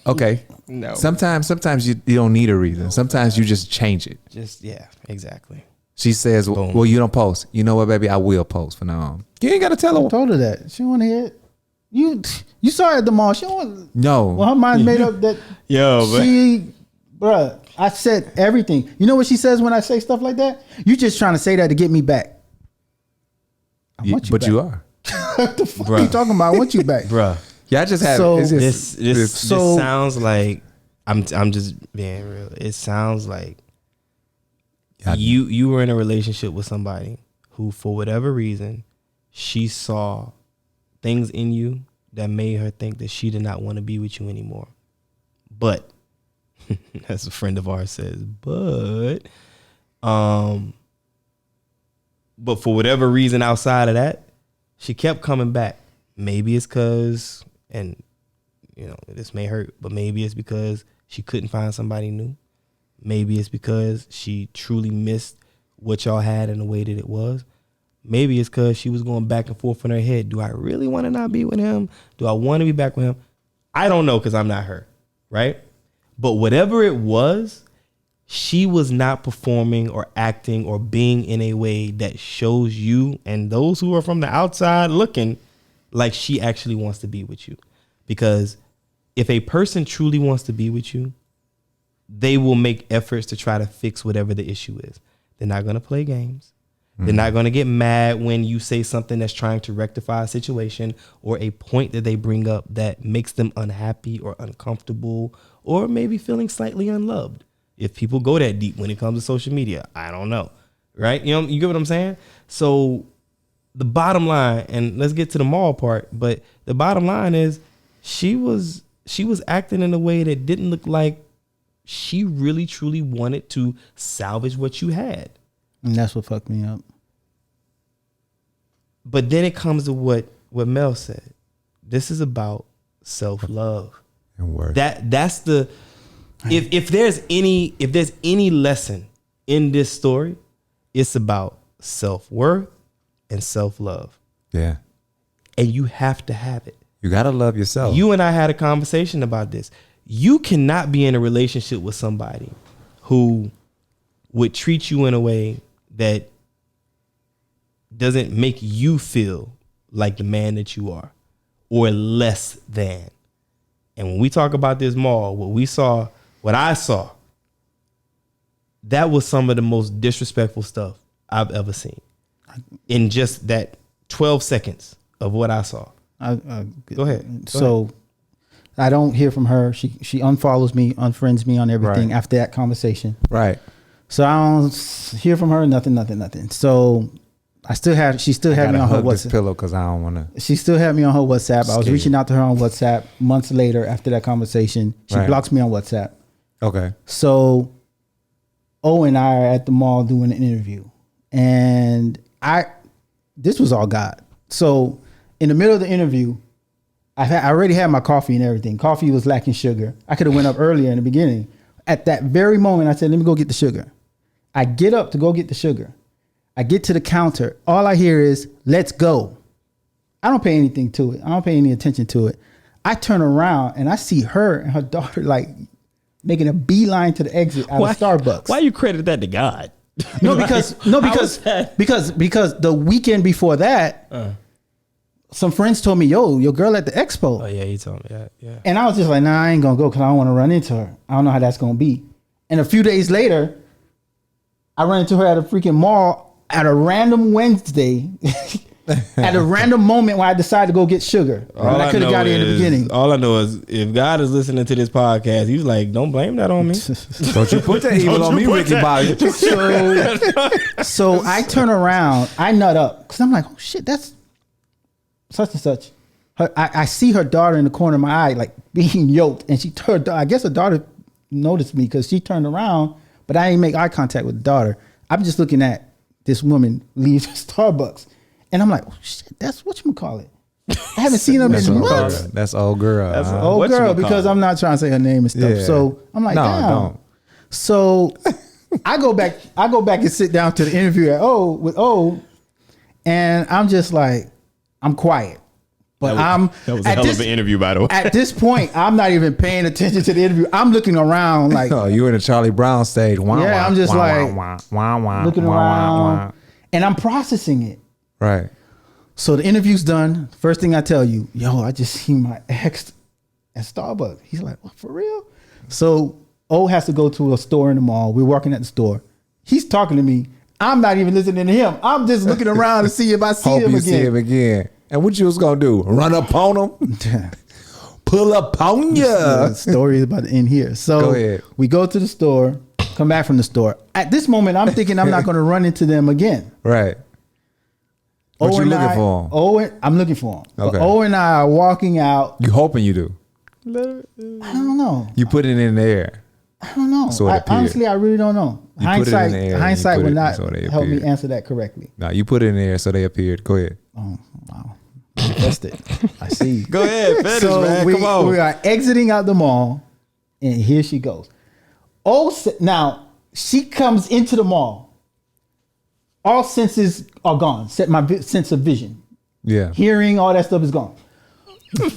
Okay. No. Sometimes you don't need a reason. Sometimes you just change it. Just exactly. She says, Boom. "Well, you don't post. You know what, baby? I will post from now on." You ain't got to tell her. I told her that. She want to hear it. You saw her at the mall. She don't want. No. Well, her mind's made up that. Bruh, I said everything. You know what she says when I say stuff like that? You just trying to say that to get me back. I want you but back. you are. What the fuck are you talking about? I want you back, Bruh. Yeah, I just have So- This sounds like I'm just being real. It sounds like you were in a relationship with somebody who, for whatever reason, she saw things in you that made her think that she did not want to be with you anymore. But as a friend of ours says, but for whatever reason outside of that, she kept coming back. Maybe it's because, and you know, this may hurt, but maybe it's because she couldn't find somebody new. Maybe it's because she truly missed what y'all had in the way that it was. Maybe it's because she was going back and forth in her head. Do I really want to not be with him? Do I want to be back with him? I don't know because I'm not her, right? But whatever it was, she was not performing or acting or being in a way that shows you and those who are from the outside looking like she actually wants to be with you. Because if a person truly wants to be with you, they will make efforts to try to fix whatever the issue is. They're not going to play games. They're not going to get mad when you say something that's trying to rectify a situation or a point that they bring up that makes them unhappy or uncomfortable or maybe feeling slightly unloved. If people go that deep when it comes to social media, I don't know. Right? You know, you get what I'm saying? So the bottom line, and let's get to the mall part, but the bottom line is she was acting in a way that didn't look like she really truly wanted to salvage what you had. And that's what fucked me up. But then it comes to what Mel said. This is about self-love. And work. That's the if there's any lesson in this story, it's about self-worth and self-love. Yeah. And you have to have it. You got to love yourself. You and I had a conversation about this. You cannot be in a relationship with somebody who would treat you in a way that doesn't make you feel like the man that you are or less than. And when we talk about this mall, what I saw, that was some of the most disrespectful stuff I've ever seen in just that 12 seconds of what I saw. Go ahead. Go ahead. I don't hear from her. She unfollows me, unfriends me on everything after that conversation. Right. So I don't hear from her. Nothing. So she still had me on her WhatsApp. Pillow because I don't want to. She still had me on her WhatsApp. I was reaching out to her on WhatsApp months later after that conversation. She blocks me on WhatsApp. Okay. So O and I are at the mall doing an interview, and this was all God. So in the middle of the interview, I already had my coffee and everything. Coffee was lacking sugar. I could have went up earlier in the beginning. At that very moment, I said, let me go get the sugar. I get up to go get the sugar. I get to the counter. All I hear is, let's go. I don't pay anything to it. I don't pay any attention to it. I turn around and I see her and her daughter like making a beeline to the exit out of Starbucks. Why you credit that to God? Because the weekend before that, some friends told me, yo, your girl at the expo. Oh yeah, you told me that. Yeah. And I was just like, nah, I ain't gonna go because I don't want to run into her. I don't know how that's gonna be. And a few days later, I ran into her at a freaking mall at a random Wednesday. At a random moment when I decided to go get sugar. And I could have got it in the beginning. All I know is if God is listening to this podcast, he's like, don't blame that on me. Don't you put that evil on me, Ricky Bobby. So I turn around, I nut up because I'm like, oh shit, that's such and such. I see her daughter in the corner of my eye, like being yoked, and I guess her daughter noticed me because she turned around, but I didn't make eye contact with the daughter. I'm just looking at this woman leave Starbucks. And I'm like, oh shit, that's whatchamacallit. I haven't seen them in months. That's old girl. That's old girl because I'm not trying to say her name and stuff. Yeah. So I'm like, damn. Don't. So I go back and sit down to the interview with O, and I'm just like, I'm quiet. But that was a hell of an interview, by the way. At this point, I'm not even paying attention to the interview. I'm looking around like, oh, you in the Charlie Brown stage. I'm just looking around, and I'm processing it. Right. So the interview's done. First thing I tell you, I just seen my ex at Starbucks. He's like, what, for real? So O has to go to a store in the mall. We're walking at the store. He's talking to me. I'm not even listening to him. I'm just looking around to see if I see him again. See him again. And what you was gonna do? Run up on him? Pull up on you? The story is about to end here. So go ahead. We go to the store, come back from the store. At this moment, I'm thinking I'm not gonna run into them again. Right. What you looking for? I'm looking for him. Okay. But O and I are walking out. You hoping you do? I don't know. You put it in the air. I don't know. So honestly, I really don't know. Hindsight would not help me answer that correctly. No, you put it in the air so they appeared. Go ahead. Oh, wow. Manifest it. I see. Go ahead, finish, man. Come on. We are exiting out the mall, and here she goes. Now, she comes into the mall. All senses are gone. My sense of vision. Yeah. Hearing, all that stuff is gone. O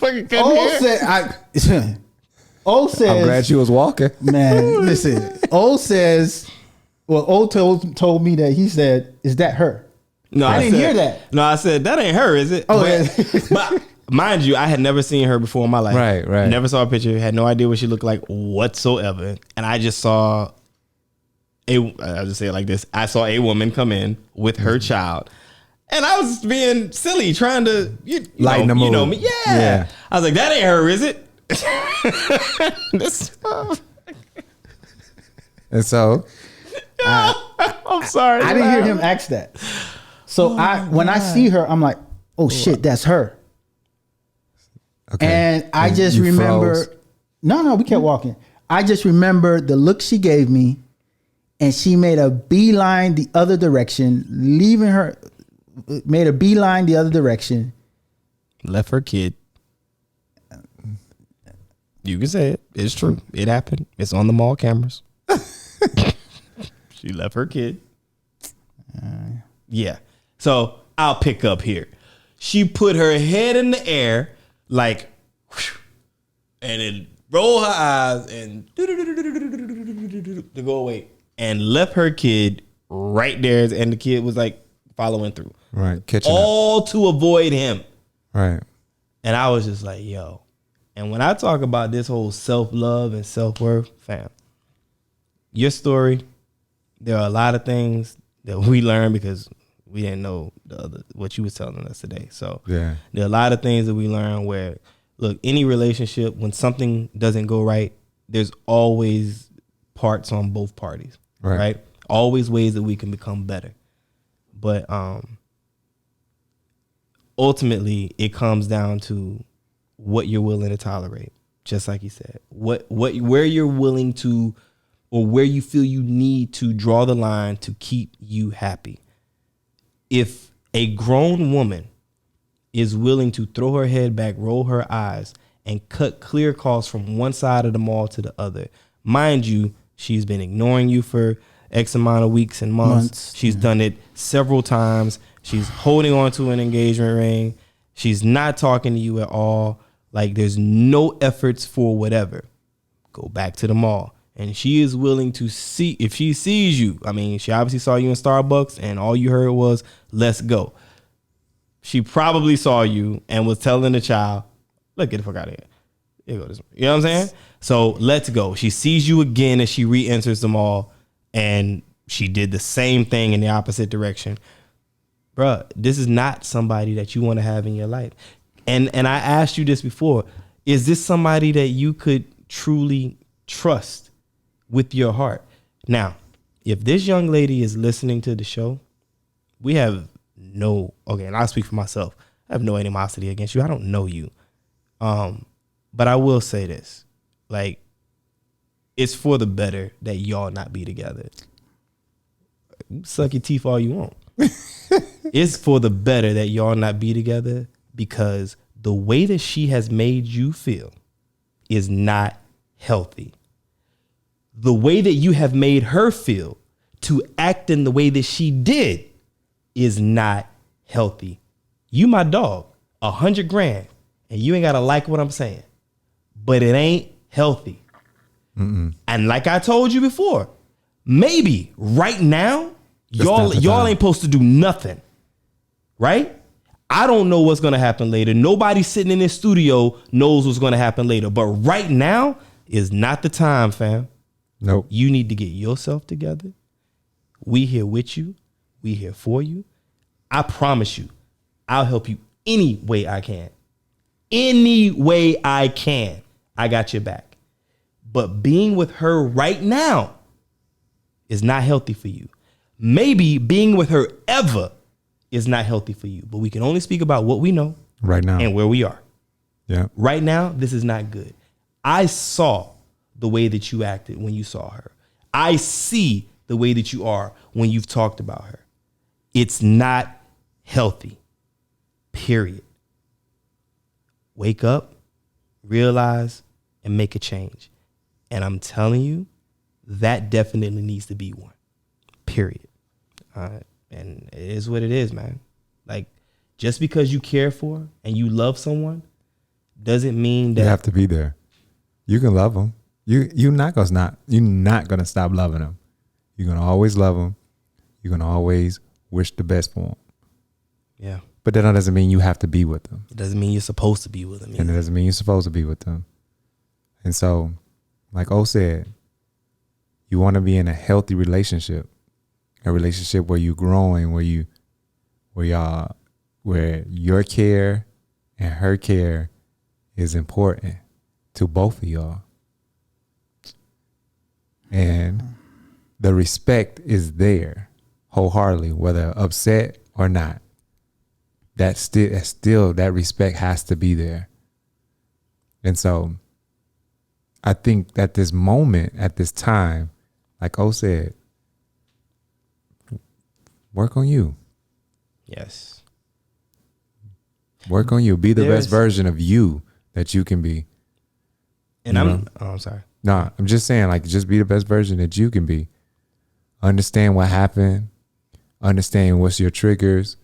says, I'm glad she was walking. Man, listen. O says, told me that he said, is that her? No, I didn't hear that. No, I said, that ain't her, is it? Oh, but mind you, I had never seen her before in my life. Right. Never saw a picture. Had no idea what she looked like whatsoever. And I just saw I'll just say it like this. I saw a woman come in with her child. And I was being silly, trying to lighten the mood. You know me. Yeah. I was like, that ain't her, is it? And so I'm sorry. I didn't hear him ask that. So when I see her, I'm like, oh shit, that's her. Okay. And I just remember froze. No, we kept walking. I just remember the look she gave me, and she made a beeline the other direction, Left her kid. You can say it. It's true. It happened. It's on the mall cameras. She left her kid. Yeah. So I'll pick up here. She put her head in the air like, and then roll her eyes and to go away, and left her kid right there, and the kid was like following through. Right. Catching all up. To avoid him. Right. And I was just like, yo. And when I talk about this whole self-love and self-worth, fam, your story, there are a lot of things that we learned because we didn't know what you was telling us today. So yeah, there are a lot of things that we learned where, look, any relationship, when something doesn't go right, there's always parts on both parties, right? Always ways that we can become better. But ultimately, it comes down to what you're willing to tolerate. Just like you said, where you're willing to, or where you feel you need to draw the line to keep you happy. If a grown woman is willing to throw her head back, roll her eyes, and cut clear calls from one side of the mall to the other, mind you, she's been ignoring you for X amount of weeks and months. She's done it several times. She's holding on to an engagement ring. She's not talking to you at all. Like, there's no efforts for whatever. Go back to the mall. And she is willing to see, if she sees you, I mean, she obviously saw you in Starbucks and all you heard was, let's go. She probably saw you and was telling the child, look, get the fuck out of here. Here go this way. You know what I'm saying? So let's go. She sees you again as she re-enters the mall, and she did the same thing in the opposite direction. Bruh, this is not somebody that you want to have in your life. And I asked you this before. Is this somebody that you could truly trust with your heart? Now, if this young lady is listening to the show, we have and I'll speak for myself. I have no animosity against you. I don't know you. But I will say this. Like, it's for the better that y'all not be together. Suck your teeth all you want. It's for the better that y'all not be together, because the way that she has made you feel is not healthy. The way that you have made her feel to act in the way that she did is not healthy. You my dog, $100,000, and you ain't gotta like what I'm saying, but it ain't healthy. And like I told you before, maybe right now, y'all ain't supposed to do nothing, right? I don't know what's gonna happen later. Nobody sitting in this studio knows what's gonna happen later. But right now is not the time, fam. Nope. You need to get yourself together. We here with you. We here for you. I promise you, I'll help you any way I can. Any way I can. I got your back. But being with her right now is not healthy for you. Maybe being with her ever is not healthy for you. But we can only speak about what we know right now and where we are. Yeah. Right now, this is not good. I saw the way that you acted when you saw her. I see the way that you are when you've talked about her. It's not healthy. Period. Wake up, realize, and make a change. And I'm telling you, that definitely needs to be one. Period. And it is what it is, man. Like, just because you care for and you love someone doesn't mean that you have to be there. You can love them. You're not gonna stop loving them. You're gonna always love them. You're gonna always wish the best for them. Yeah. But that doesn't mean you have to be with them. It doesn't mean you're supposed to be with them either. And it doesn't mean you're supposed to be with them. And so, like O said, you want to be in a healthy relationship, a relationship where you're growing, where your care and her care is important to both of y'all. And the respect is there wholeheartedly, whether upset or not. That respect has to be there. And so I think at this moment, at this time, like O said, work on you. Yes. Work on you. Be the best version of you that you can be. And I'm sorry. Nah, I'm just saying, like, just be the best version that you can be. Understand what happened. Understand what's your triggers.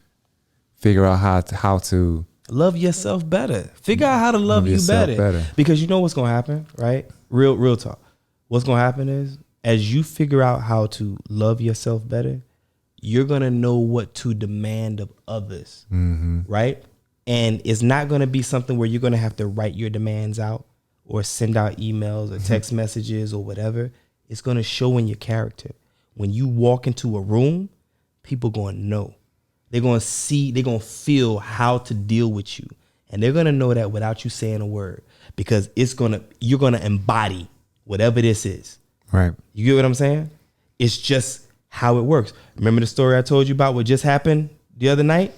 Figure out how to love yourself better. Figure out how to love you better. Because you know what's gonna happen, right? Real talk. What's gonna happen is, as you figure out how to love yourself better, you're gonna know what to demand of others, right? And it's not gonna be something where you're gonna have to write your demands out or send out emails or text messages or whatever. It's gonna show in your character. When you walk into a room, people gonna know. They're going to see, they're going to feel how to deal with you. And they're going to know that without you saying a word, because you're going to embody whatever this is. Right. You get what I'm saying? It's just how it works. Remember the story I told you about what just happened the other night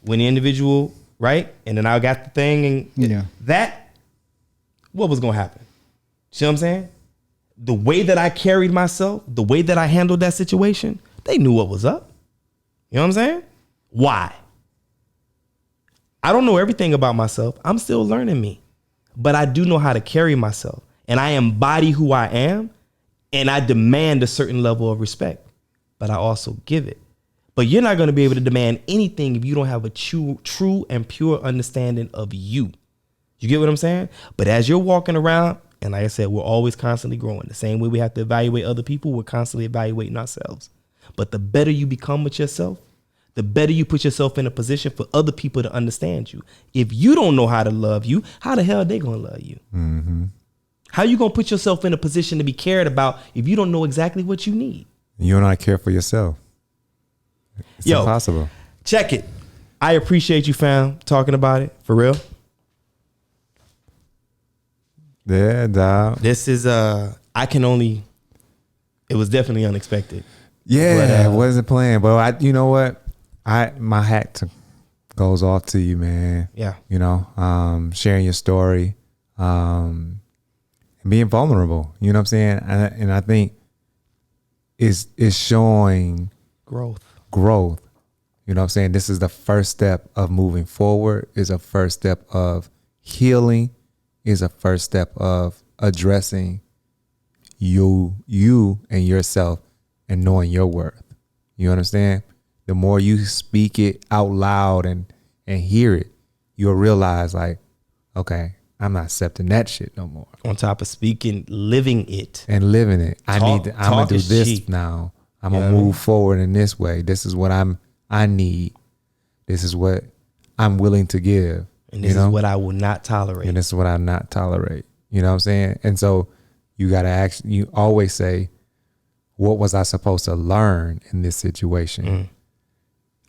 when the individual, right? And then I got the thing and what was going to happen? See what I'm saying? The way that I carried myself, the way that I handled that situation, they knew what was up. You know what I'm saying? Why? I don't know everything about myself. I'm still learning me. But I do know how to carry myself. And I embody who I am. And I demand a certain level of respect. But I also give it. But you're not going to be able to demand anything if you don't have a true and pure understanding of you. You get what I'm saying? But as you're walking around, and like I said, we're always constantly growing. The same way we have to evaluate other people, we're constantly evaluating ourselves. But the better you become with yourself, the better you put yourself in a position for other people to understand you. If you don't know how to love you, how the hell are they going to love you? Mm-hmm. How you going to put yourself in a position to be cared about if you don't know exactly what you need? You don't care for yourself. It's impossible. Check it. I appreciate you, fam, talking about it. For real. Yeah, dog. This is it was definitely unexpected. Yeah, it wasn't planned. But you know what? My hat goes off to you, man. Yeah. You know, sharing your story, and being vulnerable. You know what I'm saying? And I think it's showing Growth. You know what I'm saying? This is the first step of moving forward, is a first step of healing, is a first step of addressing you and yourself and knowing your worth. You understand? The more you speak it out loud and hear it, you'll realize like, okay, I'm not accepting that shit no more. On top of speaking, living it. And living it. I'm gonna do this cheap. now. I'm gonna move forward in this way. This is what I need. This is what I'm willing to give. And this is what I will not tolerate. And this is what I not tolerate. You know what I'm saying? And so you gotta you always say, what was I supposed to learn in this situation?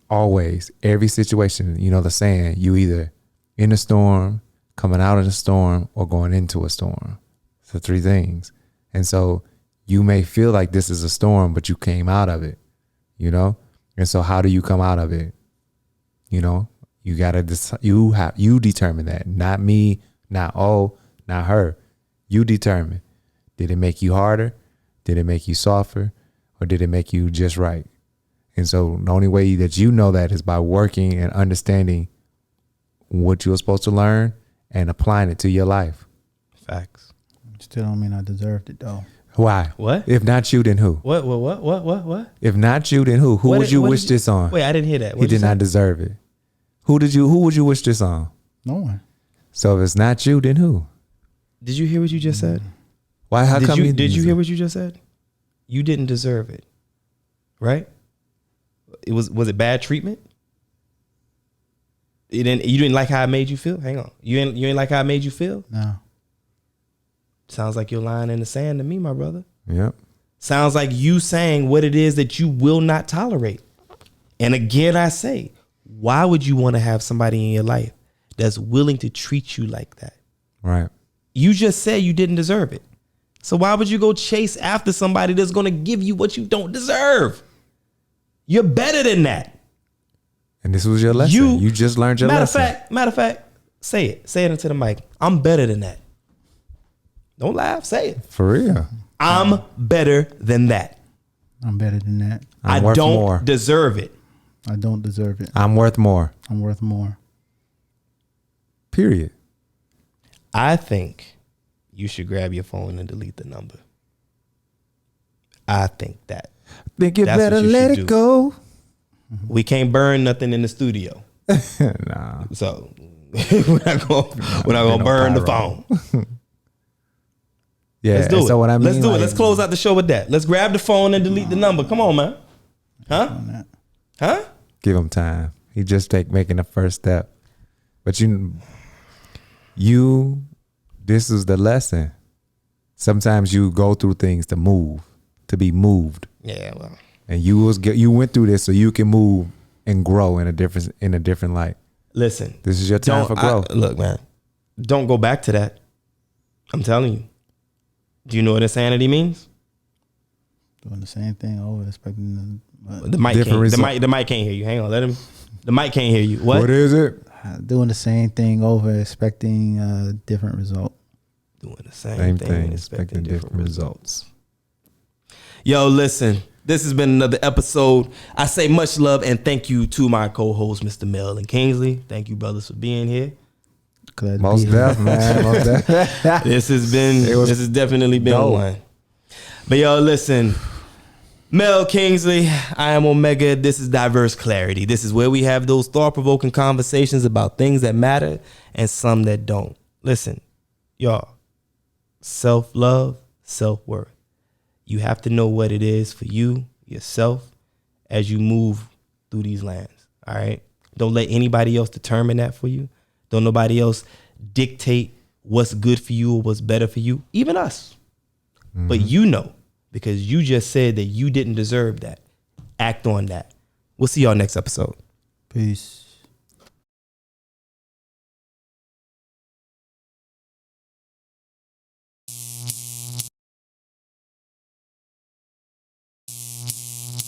Always, every situation, you know the saying, you either in a storm, coming out of the storm, or going into a storm. It's the three things. And so you may feel like this is a storm, but you came out of it, you know? And so how do you come out of it? You know, you gotta you determine that. Not me, not her. You determine. Did it make you harder? Did it make you softer? Or did it make you just right? And so the only way that you know that is by working and understanding what you were supposed to learn and applying it to your life. Facts. Still don't mean I deserved it though. Why? What? If not you, then who? What? If not you, then who? Who would you wish this on? Wait, I didn't hear that. He did not deserve it. Who would you wish this on? No one. So if it's not you, then who? Did you hear what you just said? Why? How come did you hear what you just said? You didn't deserve it. Right? Was it bad treatment? You didn't like how I made you feel? Hang on. You ain't like how I made you feel? No. Sounds like you're lying in the sand to me, my brother. Yep. Sounds like you saying what it is that you will not tolerate. And again, I say, why would you want to have somebody in your life that's willing to treat you like that? Right. You just said you didn't deserve it. So why would you go chase after somebody that's going to give you what you don't deserve? You're better than that. And this was your lesson. You just learned your lesson. Matter of fact, say it into the mic. I'm better than that. Don't laugh. Say it. For real. I'm better than that. I'm better than that. I don't deserve it. I don't deserve it. I'm worth more. I'm worth more. Period. I think you should grab your phone and delete the number. I think that. Think you better let it go. We can't burn nothing in the studio. Nah. So we're not gonna burn the phone. Yeah. Let's do it. So what I mean, Let's do it. Let's close out the show with that. Let's grab the phone and delete the number. Come on, man. Huh? Give him time. He just making the first step. But this is the lesson. Sometimes you go through things to be moved. Yeah, well. And you went through this so you can move and grow in a different light. Listen. This is your time for growth. Look, man. Don't go back to that. I'm telling you. Do you know what insanity means? Doing the same thing over, expecting the mic can't hear you. Hang on, the mic can't hear you. What is it? Doing the same thing over, expecting a different result. Doing the same thing, expecting different results. Yo, listen, this has been another episode. I say much love and thank you to my co-hosts, Mr. Mel and Kingsley. Thank you, brothers, for being here. Glad Most def, man. Most def. This has definitely been one. But yo, listen, Mel Kingsley, I am OMEHGA. This is Diverse Clarity. This is where we have those thought-provoking conversations about things that matter and some that don't. Listen, y'all, self-love, self-worth. You have to know what it is for you, yourself, as you move through these lands. All right? Don't let anybody else determine that for you. Don't nobody else dictate what's good for you or what's better for you, even us. Mm-hmm. But you know because you just said that you didn't deserve that. Act on that. We'll see y'all next episode. Peace.